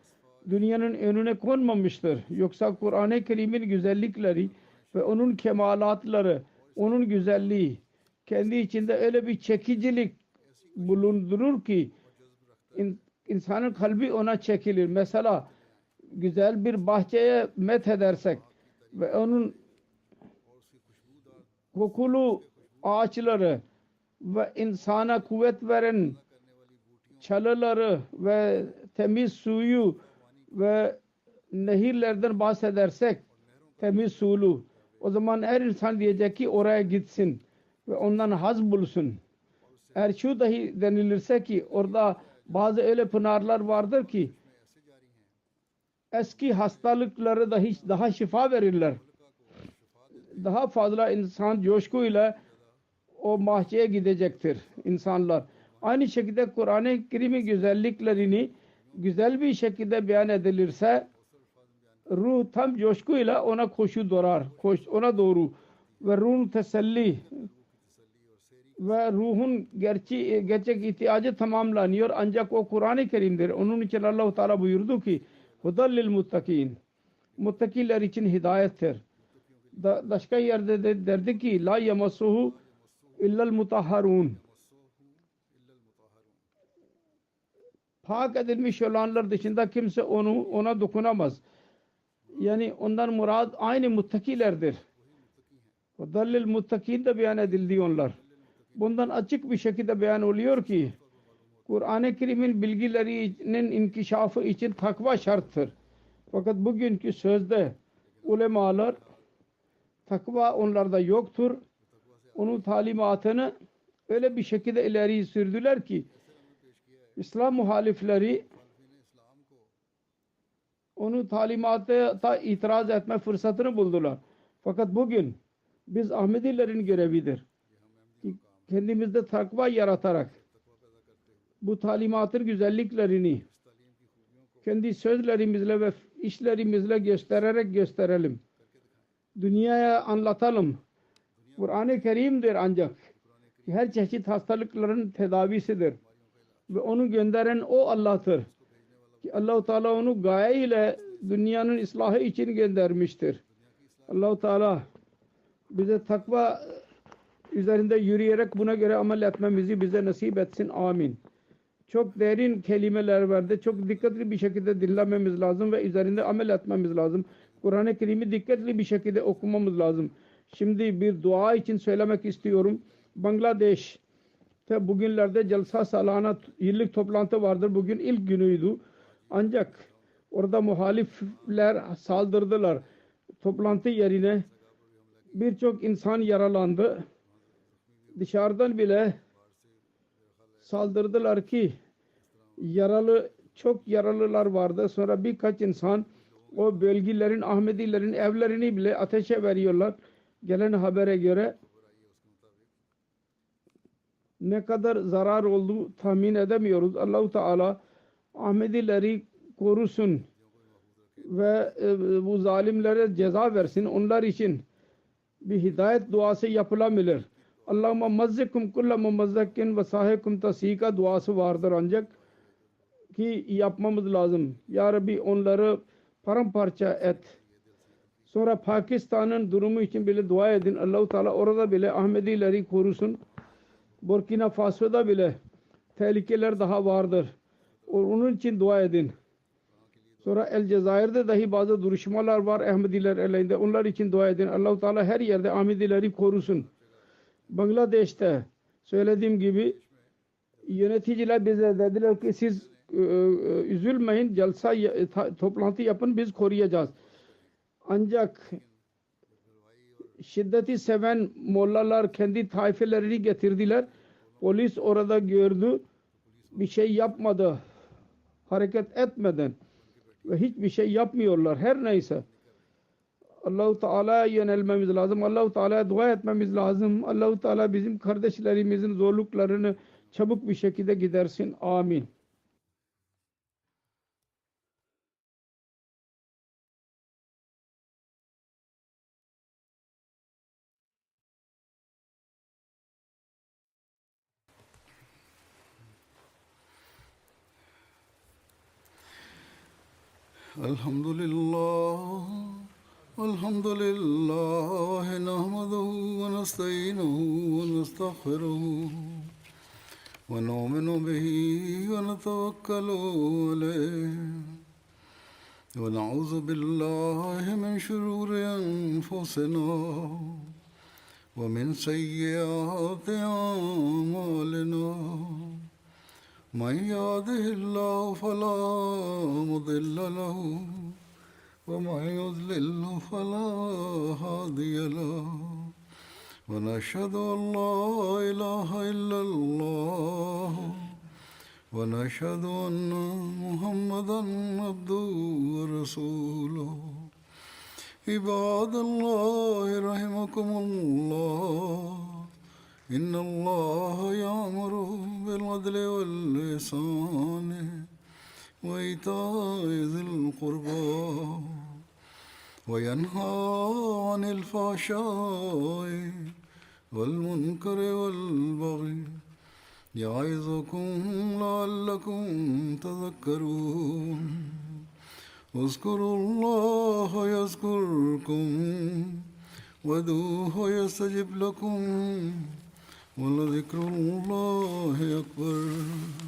dünyanın önüne konmamıştır. Yoksa Kur'an-ı Kerim'in güzellikleri ve onun kemalatları, onun güzelliği kendi içinde öyle bir çekicilik bulundurur ki insanın kalbi ona çekilir. Mesela güzel bir bahçeye methedersek ve onun kokulu ağaçları ve insana kuvvet veren çalıları ve temiz suyu ve nehirlerden bahsedersek temiz sulu, o zaman her insan diyecek ki oraya gitsin ve ondan haz bulsun. Eğer şu dahi denilirse ki orada bazı öyle pınarlar vardır ki eski hastalıkları dahi daha şifa verirler. Daha fazla insan coşkuyla o bahçeye gidecektir insanlar. Aynı şekilde Kur'an-ı Kerim'in güzelliklerini güzel bir şekilde beyan edilirse ruh tam coşkuyla ona koşu dorar. Ona doğru ve ruhun teselli ve ruhun gerçek ihtiyacı tamamlanıyor. Ancak o Kur'an-ı Kerim'dir. Onun için Allah-u Teala buyurdu ki hudallil muttakin. Muttakiler için hidayettir. Başka yerde de derdi ki la yamassuhu illal mutahharun. Pak edilmiş olanlar dışında kimse ona dokunamaz. Yani ondan murad aynı muttakilerdir. Hudallil muttakin de beyan edildi onlar. Bundan açık bir şekilde beyan oluyor ki Kur'an-ı Kerim'in bilgilerinin inkişafı için takva şarttır. Fakat bugünkü sözde ulemalar takva onlarda yoktur. Onun talimatını öyle bir şekilde ileri sürdüler ki İslam muhalifleri onun talimatına itiraz etme fırsatını buldular. Fakat bugün biz Ahmedilerin görevidir ki kendimizde takva yaratarak bu talimatın güzelliklerini kendi sözlerimizle ve işlerimizle gösterelim. Dünyaya anlatalım. Kur'an-ı Kerim'dir ancak her çeşit hastalıkların tedavisidir. Ve onu gönderen o Allah'tır. Ki Allah-u Teala onu gaye ile dünyanın ıslahı için göndermiştir. Allah-u Teala bize takva üzerinde yürüyerek buna göre amel etmemizi bize nasip etsin. Amin. Çok derin kelimeler vardı. Çok dikkatli bir şekilde dinlememiz lazım ve üzerinde amel etmemiz lazım. Kur'an-ı Kerim'i dikkatli bir şekilde okumamız lazım. Şimdi bir dua için söylemek istiyorum. Bangladeş'te bugünlerde Jalsa Salana yıllık toplantı vardır. Bugün ilk günüydü. Ancak orada muhalifler saldırdılar. Toplantı yerine birçok insan yaralandı. Dışarıdan bile saldırdılar ki çok yaralılar vardı. Sonra birkaç insan o bölgelerin Ahmedilerin evlerini bile ateşe veriyorlar. Gelen habere göre ne kadar zarar olduğu tahmin edemiyoruz. Allah-u Teala Ahmedileri korusun ve bu zalimlere ceza versin. Onlar için bir hidayet duası yapılabilir. Allahümme mazzikum kulla mumazzakkin ve sahikum tasika duası vardır ancak ki yapmamız lazım. Ya Rabbi onları paramparça et. Sonra Pakistan'ın durumu için bile dua edin. Allah-u Teala orada bile Ahmedileri korusun. Burkina Faso'da bile tehlikeler daha vardır. Onun için dua edin. Sonra El Cezayir'de dahi bazı duruşmalar var Ahmediler elinde. Onlar için dua edin. Allah-u Teala her yerde Ahmedileri korusun. Bangladeş'te söylediğim gibi yöneticiler bize dediler ki siz üzülmeyin, jalsa toplantı yapın, biz koruyacağız. Ancak şiddeti seven mollalar kendi taifelerini getirdiler. Polis orada gördü, bir şey yapmadı, hareket etmeden ve hiçbir şey yapmıyorlar. Her neyse Allah-u Teala'ya yönelmemiz lazım. Allah-u Teala'ya dua etmemiz lazım. Allah-u Teala bizim kardeşlerimizin zorluklarını çabuk bir şekilde gidersin. Amin. الحمد لله نحمده ونستعينه ونستغفره ونؤمن به ونتوكل عليه ونعوذ بالله من شرور أنفسنا ومن سيئات أعمالنا من يهده الله فلا مضل له ومن يضلل فلا هادي له ونشهد أن لا إله إلا الله ونشهد أن محمدا عبده ورسوله عباد الله رحمكم الله إن الله يأمر بالعدل والإحسان وإيتاء ذي القربى وينهى عن الفحشاء والمنكر والبغي يعظكم لعلكم تذكرون اذكروا الله يذكركم وادعوه يستجب لكم ولذكر الله أكبر